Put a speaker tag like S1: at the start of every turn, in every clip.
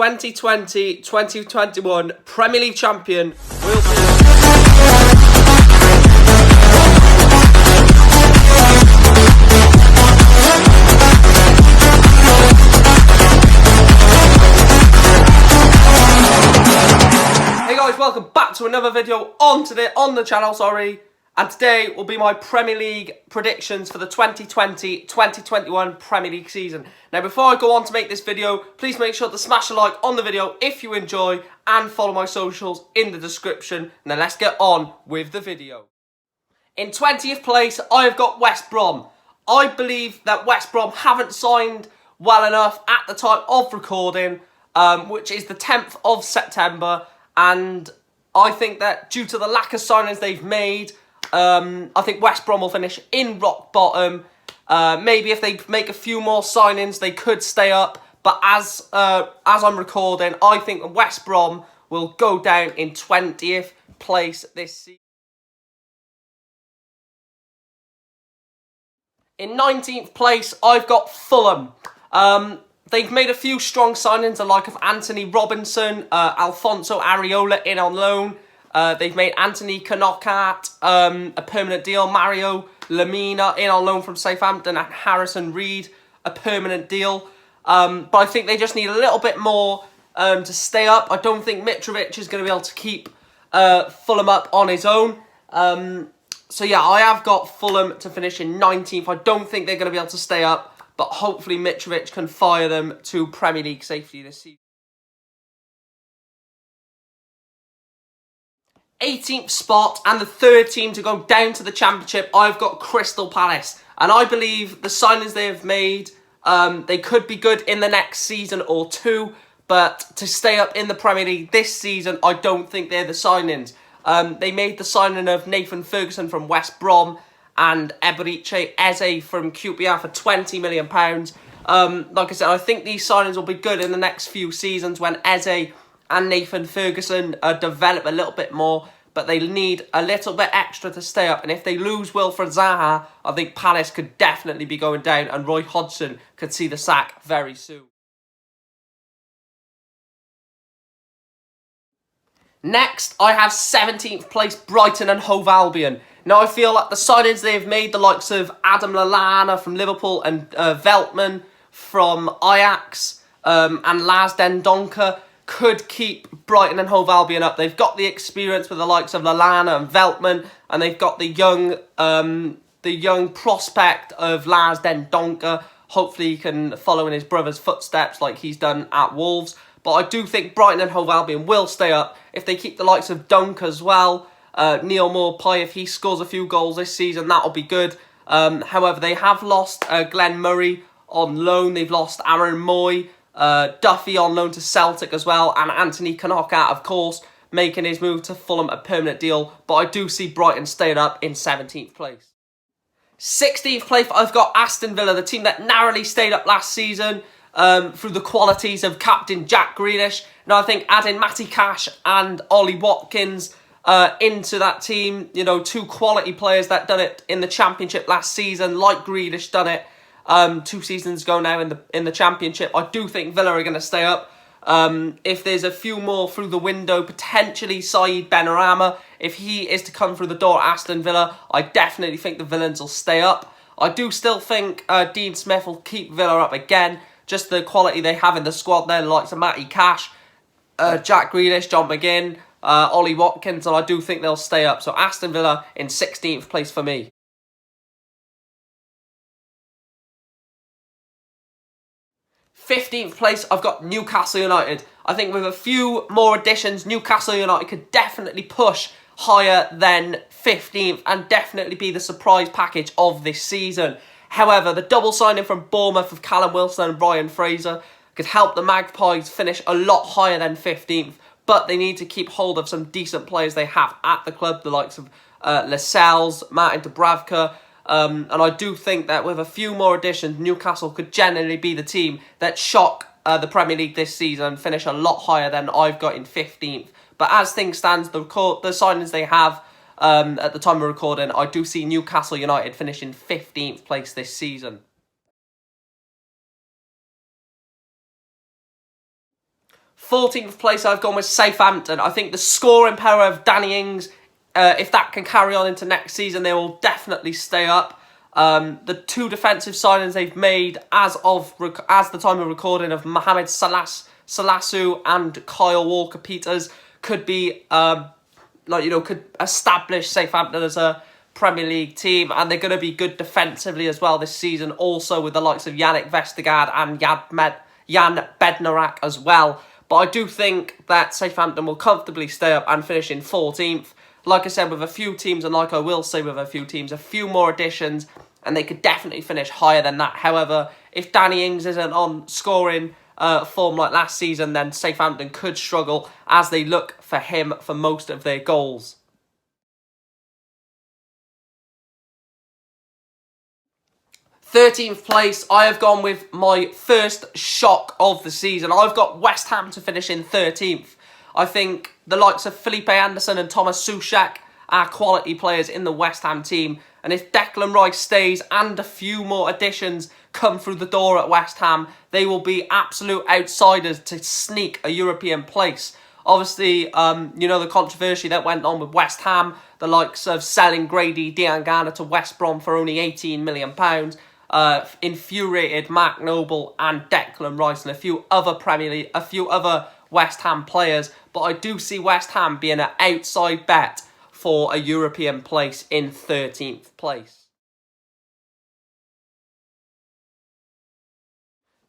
S1: 2020-2021 Premier League champion will be... Hey guys, welcome back to another video on the channel, and today will be my Premier League predictions for the 2020-2021 Premier League season. Now, before I go on to make this video, please make sure to smash a like on the video if you enjoy, and follow my socials in the description. Now let's get on with the video. In 20th place, I've got West Brom. I believe that West Brom haven't signed well enough at the time of recording, which is the 10th of September. And I think that due to the lack of signings they've made, I think West Brom will finish in rock bottom. Maybe if they make a few more signings, they could stay up. But as I'm recording, I think West Brom will go down in 20th place this season. In 19th place, I've got Fulham. They've made a few strong signings, the like of Anthony Robinson, Alfonso Areola in on loan. They've made Anthony Knockaert a permanent deal, Mario Lemina in on loan from Southampton, and Harrison Reed a permanent deal. But I think they just need a little bit more to stay up. I don't think Mitrovic is going to be able to keep Fulham up on his own. So yeah, I have got Fulham to finish in 19th. I don't think they're going to be able to stay up, but hopefully Mitrovic can fire them to Premier League safety this season. 18th spot, and the third team to go down to the Championship, I've got Crystal Palace. And I believe the signings they have made, they could be good in the next season or two, but to stay up in the Premier League this season, I don't think they're the signings. They made the signing of Nathan Ferguson from West Brom and Eberechi Eze from QPR for £20 million. Like I said, I think these signings will be good in the next few seasons when Eze and Nathan Ferguson develop a little bit more, but they need a little bit extra to stay up. And if they lose Wilfred Zaha, I think Palace could definitely be going down, and Roy Hodgson could see the sack very soon. Next, I have 17th place Brighton and Hove Albion. Now, I feel like the signings they've made, the likes of Adam Lallana from Liverpool and Veltman from Ajax and Lars Dendoncker, could keep Brighton and Hove Albion up. They've got the experience with the likes of Lallana and Veltman, and they've got the young prospect of Lars Dendoncker. Hopefully he can follow in his brother's footsteps like he's done at Wolves. But I do think Brighton and Hove Albion will stay up if they keep the likes of Dunk as well. Neil Maupay, if he scores a few goals this season, that'll be good. However, they have lost Glenn Murray on loan. They've lost Aaron Moy, Duffy on loan to Celtic as well, and Anthony Knockaert, of course, making his move to Fulham a permanent deal. But I do see Brighton staying up in 17th place. 16th place, I've got Aston Villa, the team that narrowly stayed up last season through the qualities of captain Jack Grealish. Now, I think adding Matty Cash and Ollie Watkins into that team, you know, two quality players that done it in the Championship last season, like Grealish done it 2 seasons ago now in the Championship. I do think Villa are going to stay up. If there's a few more through the window, potentially Saeed Benrahma, if he is to come through the door at Aston Villa, I definitely think the Villains will stay up. I do still think Dean Smith will keep Villa up again. Just the quality they have in the squad there, the likes of Matty Cash, Jack Grealish, John McGinn, Ollie Watkins, and I do think they'll stay up. So Aston Villa in 16th place for me. 15th place, I've got Newcastle United. I think with a few more additions, Newcastle United could definitely push higher than 15th and definitely be the surprise package of this season. However, the double signing from Bournemouth of Callum Wilson and Ryan Fraser could help the Magpies finish a lot higher than 15th, but they need to keep hold of some decent players they have at the club, the likes of Lascelles, Martin Dubravka, and I do think that with a few more additions, Newcastle could generally be the team that shock the Premier League this season and finish a lot higher than I've got in 15th. But as things stand, the signings they have at the time of recording, I do see Newcastle United finishing 15th place this season. 14th place, I've gone with Southampton. I think the scoring power of Danny Ings, if that can carry on into next season, they will definitely stay up. The two defensive signings they've made as the time of recording of Mohamed Salasu and Kyle Walker-Peters could be could establish Southampton as a Premier League team, and they're going to be good defensively as well this season, also with the likes of Yannick Vestergaard and Jan Bednarak as well. But I do think that Southampton will comfortably stay up and finish in 14th. Like I said, with a few teams, and like I will say with a few teams, a few more additions, and they could definitely finish higher than that. However, if Danny Ings isn't on scoring form like last season, then Southampton could struggle as they look for him for most of their goals. 13th place, I have gone with my first shock of the season. I've got West Ham to finish in 13th. I think the likes of Felipe Anderson and Thomas Souček are quality players in the West Ham team. And if Declan Rice stays and a few more additions come through the door at West Ham, they will be absolute outsiders to sneak a European place. Obviously, the controversy that went on with West Ham, the likes of selling Grady Diangana to West Brom for only £18 million, infuriated Mark Noble and Declan Rice and a few other West Ham players. But I do see West Ham being an outside bet for a European place in 13th place.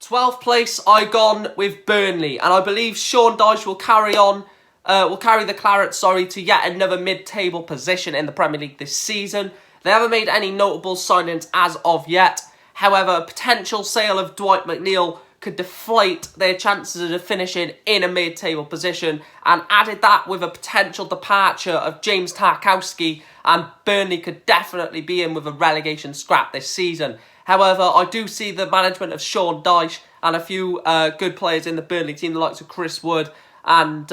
S1: 12th place, I gone with Burnley, and I believe Sean Dyche will carry the Clarets, to yet another mid-table position in the Premier League this season. They haven't made any notable signings as of yet. However, a potential sale of Dwight McNeil could deflate their chances of finishing in a mid-table position, and added that with a potential departure of James Tarkowski, and Burnley could definitely be in with a relegation scrap this season. However, I do see the management of Sean Dyche and a few good players in the Burnley team, the likes of Chris Wood and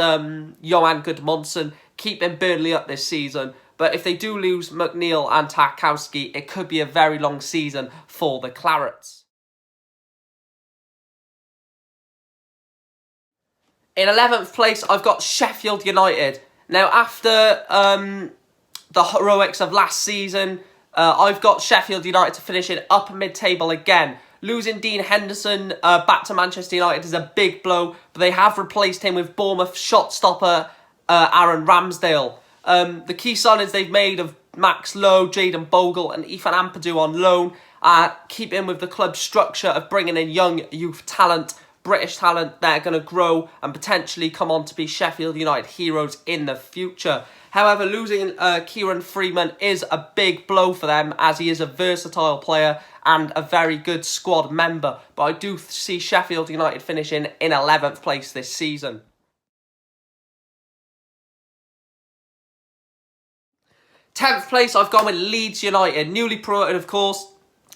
S1: Johan Gudmundsson, keeping Burnley up this season. But if they do lose McNeil and Tarkowski, it could be a very long season for the Clarets. In 11th place, I've got Sheffield United. Now, after the heroics of last season, I've got Sheffield United to finish in upper mid-table again. Losing Dean Henderson back to Manchester United is a big blow, but they have replaced him with Bournemouth shot-stopper Aaron Ramsdale. The key signings they've made of Max Lowe, Jayden Bogle and Ethan Ampadu on loan keep in with the club's structure of bringing in young youth talent, British talent that are going to grow and potentially come on to be Sheffield United heroes in the future. However, losing Kieran Freeman is a big blow for them, as he is a versatile player and a very good squad member. But I do see Sheffield United finishing in 11th place this season. 10th place, I've gone with Leeds United, newly promoted, of course.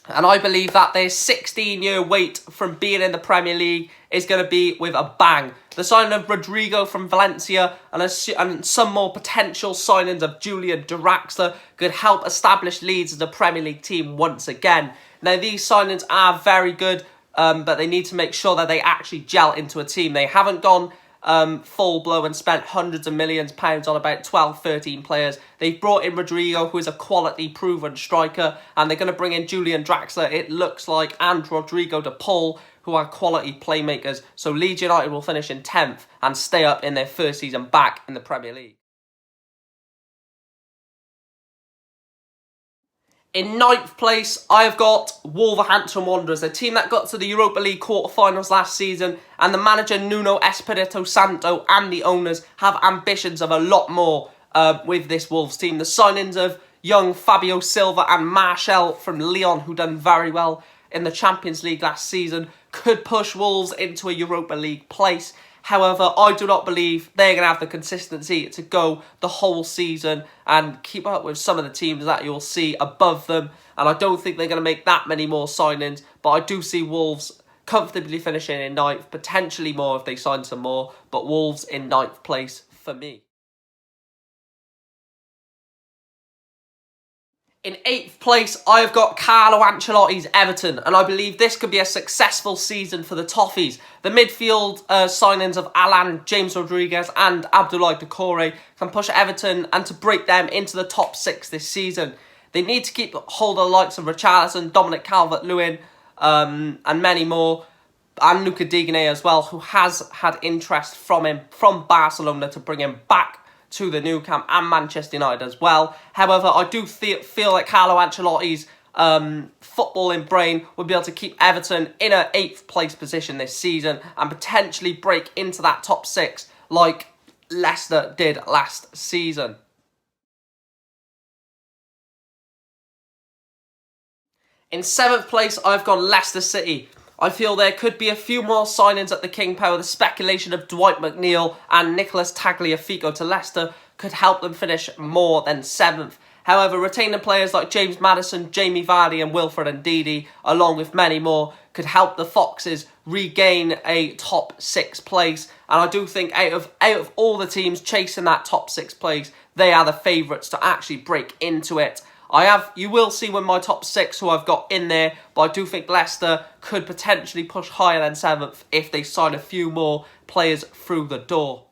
S1: And I believe that their 16-year wait from being in the Premier League is going to be with a bang. The signing of Rodrigo from Valencia and some more potential signings of Julian Draxler could help establish Leeds as a Premier League team once again. Now, these signings are very good, but they need to make sure that they actually gel into a team. They haven't gone full blow and spent hundreds of millions of pounds on about 12, 13 players. They've brought in Rodrigo, who is a quality proven striker, and they're going to bring in Julian Draxler, it looks like, and Rodrigo de Paul, who are quality playmakers. So Leeds United will finish in 10th and stay up in their first season back in the Premier League. In 9th place, I have got Wolverhampton Wanderers, a team that got to the Europa League quarterfinals last season, and the manager Nuno Espirito Santo and the owners have ambitions of a lot more with this Wolves team. The signings of young Fabio Silva and Martial from Lyon, who done very well in the Champions League last season, could push Wolves into a Europa League place. However, I do not believe they're going to have the consistency to go the whole season and keep up with some of the teams that you'll see above them. And I don't think they're going to make that many more signings. But I do see Wolves comfortably finishing in 9th, potentially more if they sign some more. But Wolves in 9th place for me. In 8th place, I've got Carlo Ancelotti's Everton, and I believe this could be a successful season for the Toffees. The midfield signings of Alan, James Rodriguez and Abdoulaye Doucouré can push Everton and to break them into the top 6 this season. They need to keep hold of the likes of Richarlison, Dominic Calvert-Lewin, and many more, and Luca Digne as well, who has had interest from Barcelona to bring him back to the Nou Camp, and Manchester United as well. However, I do feel like Carlo Ancelotti's footballing brain would be able to keep Everton in an 8th place position this season and potentially break into that top 6 like Leicester did last season. In 7th place, I've got Leicester City. I feel there could be a few more signings at the King Power. The speculation of Dwight McNeil and Nicolas Tagliafico to Leicester could help them finish more than 7th. However, retaining players like James Maddison, Jamie Vardy and Wilfred Ndidi, along with many more, could help the Foxes regain a top 6 place. And I do think out of all the teams chasing that top 6 place, they are the favourites to actually break into it. You will see with my top 6 who I've got in there, but I do think Leicester could potentially push higher than 7th if they sign a few more players through the door.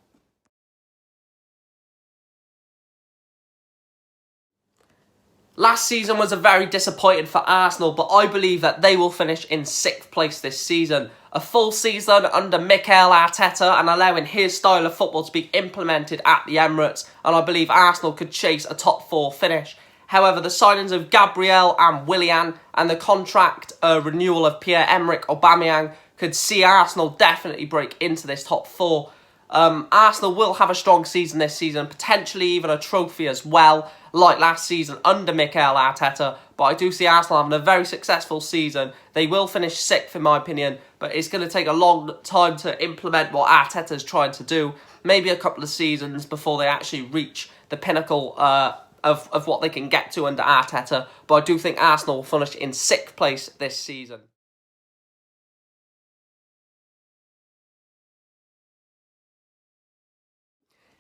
S1: Last season was a very disappointing for Arsenal, but I believe that they will finish in 6th place this season. A full season under Mikel Arteta and allowing his style of football to be implemented at the Emirates, and I believe Arsenal could chase a top 4 finish. However, the signings of Gabriel and Willian and the contract renewal of Pierre-Emerick Aubameyang could see Arsenal definitely break into this top 4. Arsenal will have a strong season this season, potentially even a trophy as well, like last season under Mikel Arteta. But I do see Arsenal having a very successful season. They will finish 6th in my opinion, but it's going to take a long time to implement what Arteta's trying to do. Maybe a couple of seasons before they actually reach the pinnacle of what they can get to under Arteta, but I do think Arsenal will finish in 6th place this season.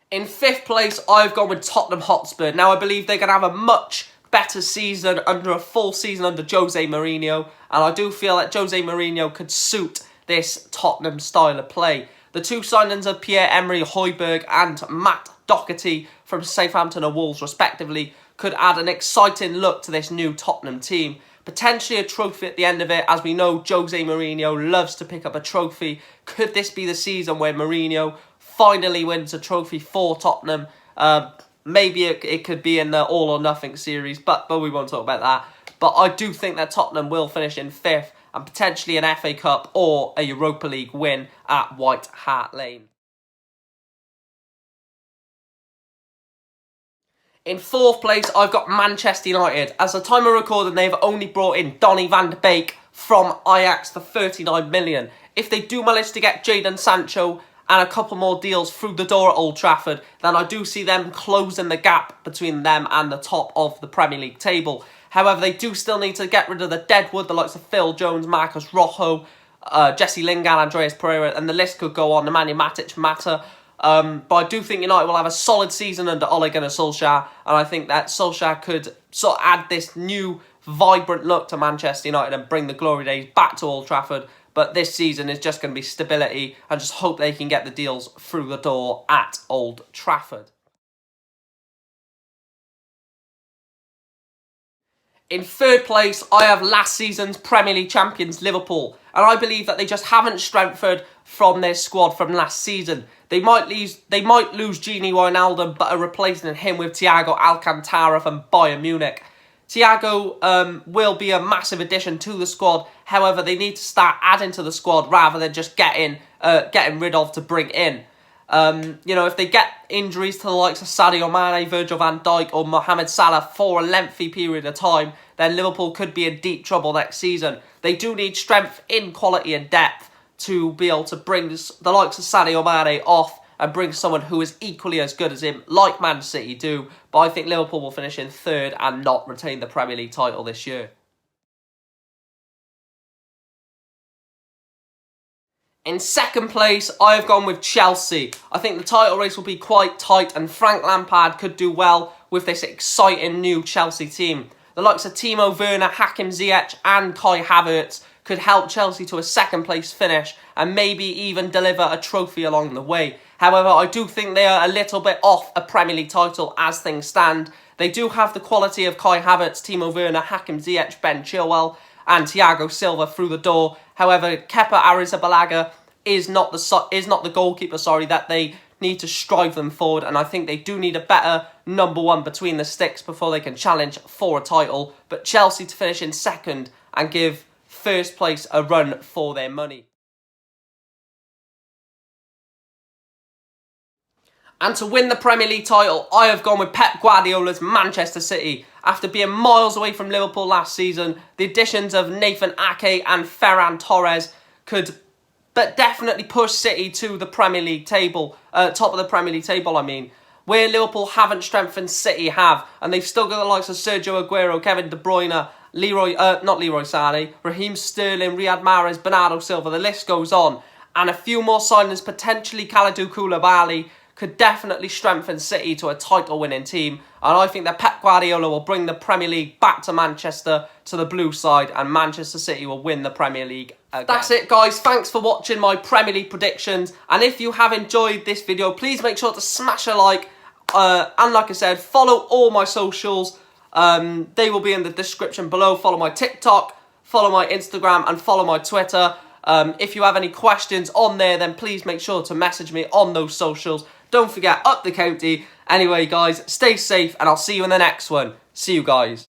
S1: In 5th place, I've gone with Tottenham Hotspur. Now, I believe they're going to have a much better season under a full season under Jose Mourinho, and I do feel that Jose Mourinho could suit this Tottenham style of play. The 2 signings of Pierre-Emerick Højbjerg and Matt Doherty from Southampton and Wolves respectively could add an exciting look to this new Tottenham team. Potentially a trophy at the end of it, as we know Jose Mourinho loves to pick up a trophy. Could this be the season where Mourinho finally wins a trophy for Tottenham? Maybe it could be in the All or Nothing series, but we won't talk about that. But I do think that Tottenham will finish in 5th and potentially an FA Cup or a Europa League win at White Hart Lane. In 4th place, I've got Manchester United. As the time of recording, they've only brought in Donny van de Beek from Ajax for 39 million. If they do manage to get Jadon Sancho and a couple more deals through the door at Old Trafford, then I do see them closing the gap between them and the top of the Premier League table. However, they do still need to get rid of the deadwood, the likes of Phil Jones, Marcus Rojo, Jesse Lingard, Andreas Pereira, and the list could go on, Nemanja Matic matter. But I do think United will have a solid season under Ole Gunnar Solskjaer, and I think that Solskjaer could sort of add this new, vibrant look to Manchester United and bring the glory days back to Old Trafford. But this season is just going to be stability, and just hope they can get the deals through the door at Old Trafford. In 3rd place, I have last season's Premier League champions Liverpool, and I believe that they just haven't strengthened from their squad from last season. They might lose Gini Wijnaldum, but are replacing him with Thiago Alcantara from Bayern Munich. Thiago will be a massive addition to the squad. However, they need to start adding to the squad rather than just getting rid of to bring in. If they get injuries to the likes of Sadio Mane, Virgil van Dijk or Mohamed Salah for a lengthy period of time, then Liverpool could be in deep trouble next season. They do need strength in quality and depth to be able to bring the likes of Sadio Mane off and bring someone who is equally as good as him, like Man City do. But I think Liverpool will finish in 3rd and not retain the Premier League title this year. In 2nd place, I have gone with Chelsea. I think the title race will be quite tight and Frank Lampard could do well with this exciting new Chelsea team. the likes of Timo Werner, Hakim Ziyech and Kai Havertz could help Chelsea to a second place finish and maybe even deliver a trophy along the way. However, I do think they are a little bit off a Premier League title as things stand. They do have the quality of Kai Havertz, Timo Werner, Hakim Ziyech, Ben Chilwell and Thiago Silva through the door. However, Kepa Arrizabalaga is not the goalkeeper, that they need to strive them forward, and I think they do need a better number one between the sticks before they can challenge for a title. But Chelsea to finish in second and give first place a run for their money. And to win the Premier League title, I have gone with Pep Guardiola's Manchester City. After being miles away from Liverpool last season, the additions of Nathan Ake and Ferran Torres could definitely push City to the Premier League table, top of the Premier League table, where Liverpool haven't strengthened, City have, and they've still got the likes of Sergio Aguero, Kevin De Bruyne, Raheem Sterling, Riyad Mahrez, Bernardo Silva, the list goes on, and a few more signings, potentially Kalidou Koulibaly, could definitely strengthen City to a title-winning team. And I think that Pep Guardiola will bring the Premier League back to Manchester, to the blue side, and Manchester City will win the Premier League again. That's it, guys. Thanks for watching my Premier League predictions. And if you have enjoyed this video, please make sure to smash a like. And like I said, follow all my socials. They will be in the description below. Follow my TikTok, follow my Instagram, and follow my Twitter. If you have any questions on there, then please make sure to message me on those socials. Don't forget, up the county. Anyway, guys, stay safe, and I'll see you in the next one. See you, guys.